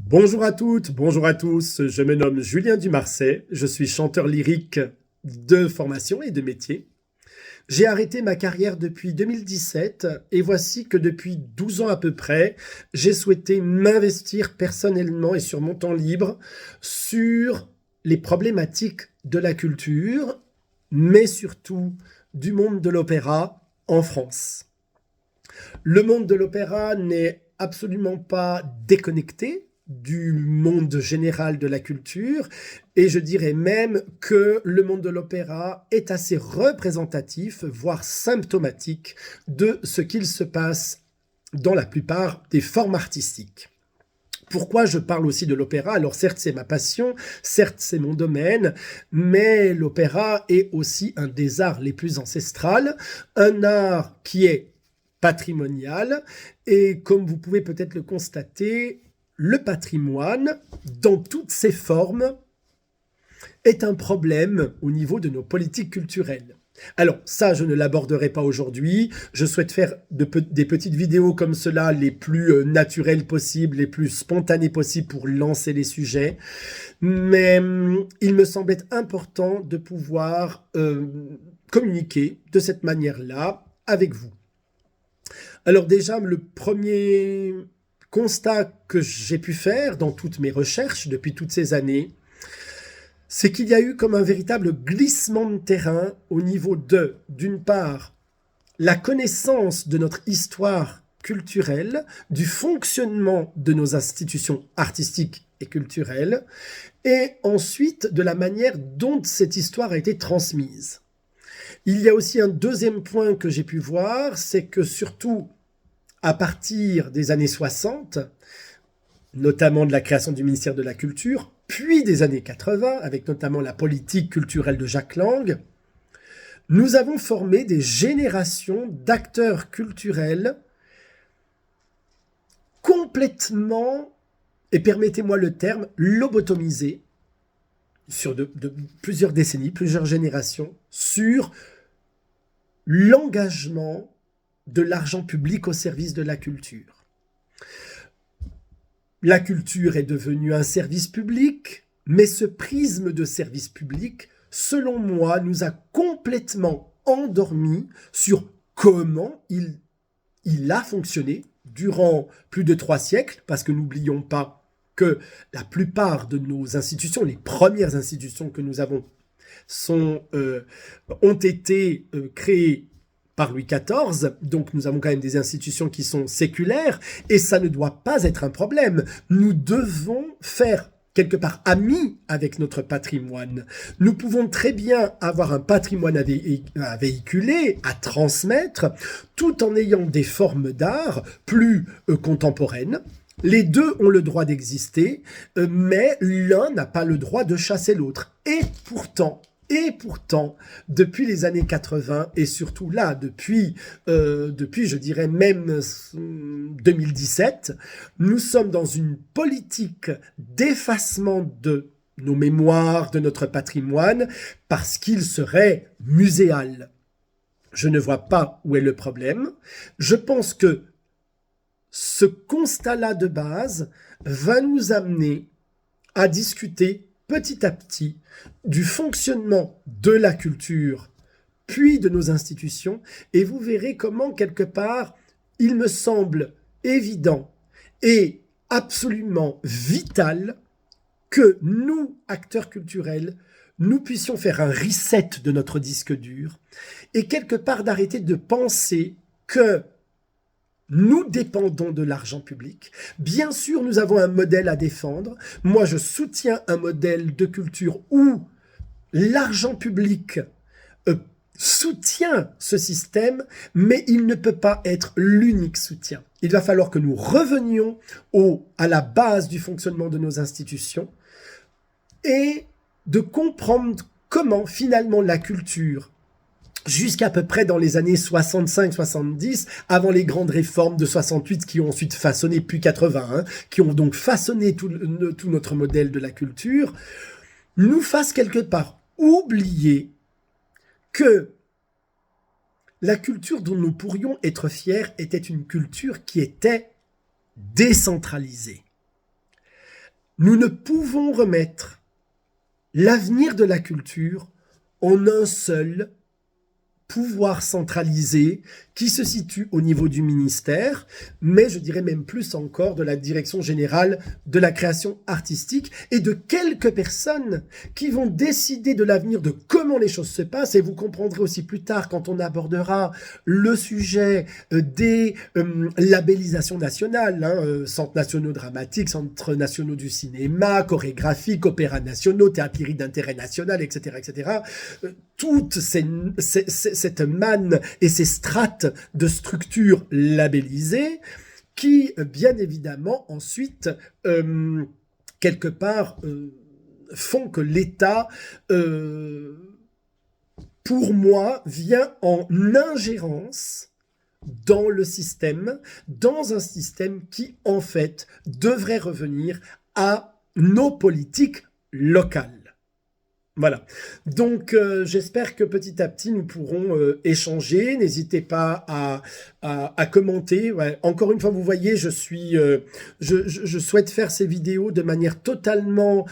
Bonjour à toutes, bonjour à tous, je me nomme Julien Dumarsais, je suis chanteur lyrique de formation et de métier. J'ai arrêté ma carrière depuis 2017 et voici que depuis 12 ans à peu près, j'ai souhaité m'investir personnellement et sur mon temps libre sur les problématiques de la culture, mais surtout du monde de l'opéra en France. Le monde de l'opéra n'est absolument pas déconnecté du monde général de la culture, et je dirais même que le monde de l'opéra est assez représentatif, voire symptomatique, de ce qu'il se passe dans la plupart des formes artistiques. Pourquoi je parle aussi de l'opéra? Alors certes, c'est ma passion, certes, c'est mon domaine, mais l'opéra est aussi un des arts les plus ancestrales, un art qui est patrimonial, et comme vous pouvez peut-être le constater, le patrimoine, dans toutes ses formes, est un problème au niveau de nos politiques culturelles. Alors ça, je ne l'aborderai pas aujourd'hui. Je souhaite faire des petites vidéos comme cela, les plus naturelles possibles, les plus spontanées possibles pour lancer les sujets. Mais il me semblait important de pouvoir communiquer de cette manière-là avec vous. Alors déjà, le premier constat que j'ai pu faire dans toutes mes recherches depuis toutes ces années, c'est qu'il y a eu comme un véritable glissement de terrain au niveau de, d'une part, la connaissance de notre histoire culturelle, du fonctionnement de nos institutions artistiques et culturelles, et ensuite de la manière dont cette histoire a été transmise. Il y a aussi un deuxième point que j'ai pu voir, c'est que surtout à partir des années 60, notamment de la création du ministère de la Culture, puis des années 80, avec notamment la politique culturelle de Jack Lang, nous avons formé des générations d'acteurs culturels complètement, et permettez-moi le terme, lobotomisés, sur plusieurs décennies, plusieurs générations, sur l'engagement de l'argent public au service de la culture. La culture est devenue un service public, mais ce prisme de service public, selon moi, nous a complètement endormis sur comment il a fonctionné durant plus de 3 siècles, parce que n'oublions pas que la plupart de nos institutions, les premières institutions que nous avons, ont été créées par Louis XIV, donc nous avons quand même des institutions qui sont séculaires, et ça ne doit pas être un problème. Nous devons faire quelque part amis avec notre patrimoine. Nous pouvons très bien avoir un patrimoine à véhiculer, à transmettre, tout en ayant des formes d'art plus contemporaines. Les deux ont le droit d'exister, mais l'un n'a pas le droit de chasser l'autre. Et pourtant, depuis les années 80, et surtout là, depuis je dirais même 2017, nous sommes dans une politique d'effacement de nos mémoires, de notre patrimoine, parce qu'il serait muséal. Je ne vois pas où est le problème. Je pense que ce constat-là de base va nous amener à discuter petit à petit du fonctionnement de la culture, puis de nos institutions, et vous verrez comment, quelque part, il me semble évident et absolument vital que nous, acteurs culturels, nous puissions faire un reset de notre disque dur et quelque part d'arrêter de penser que nous dépendons de l'argent public. Bien sûr, nous avons un modèle à défendre. Moi, je soutiens un modèle de culture où l'argent public soutient ce système, mais il ne peut pas être l'unique soutien. Il va falloir que nous revenions à la base du fonctionnement de nos institutions et de comprendre comment finalement la culture, jusqu'à peu près dans les années 65-70, avant les grandes réformes de 68 qui ont ensuite façonné, puis 80, qui ont donc façonné tout notre modèle de la culture, nous fasse quelque part oublier que la culture dont nous pourrions être fiers était une culture qui était décentralisée. Nous ne pouvons remettre l'avenir de la culture en un seul pouvoir centralisé qui se situe au niveau du ministère, mais je dirais même plus encore de la direction générale de la création artistique et de quelques personnes qui vont décider de l'avenir, de comment les choses se passent. Et vous comprendrez aussi plus tard quand on abordera le sujet des labellisations nationales, centres nationaux dramatiques, centres nationaux du cinéma, chorégraphiques, opéras nationaux, théâtres lyriques d'intérêt national, etc., etc. Toute cette manne et ces strates de structures labellisées qui, bien évidemment, ensuite, quelque part, font que l'État, pour moi, vient en ingérence dans le système, dans un système qui, en fait, devrait revenir à nos politiques locales. Voilà. Donc, j'espère que petit à petit, nous pourrons échanger. N'hésitez pas à commenter. Ouais. Encore une fois, vous voyez, je souhaite faire ces vidéos de manière totalement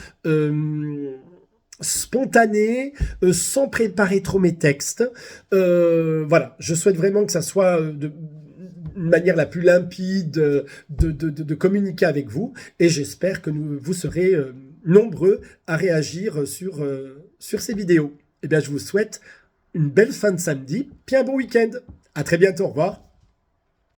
spontanée, sans préparer trop mes textes. Voilà. Je souhaite vraiment que ça soit de manière la plus limpide de communiquer avec vous. Et j'espère que vous serez nombreux à réagir sur ces vidéos. Eh bien, je vous souhaite une belle fin de samedi, puis un bon week-end. À très bientôt, au revoir.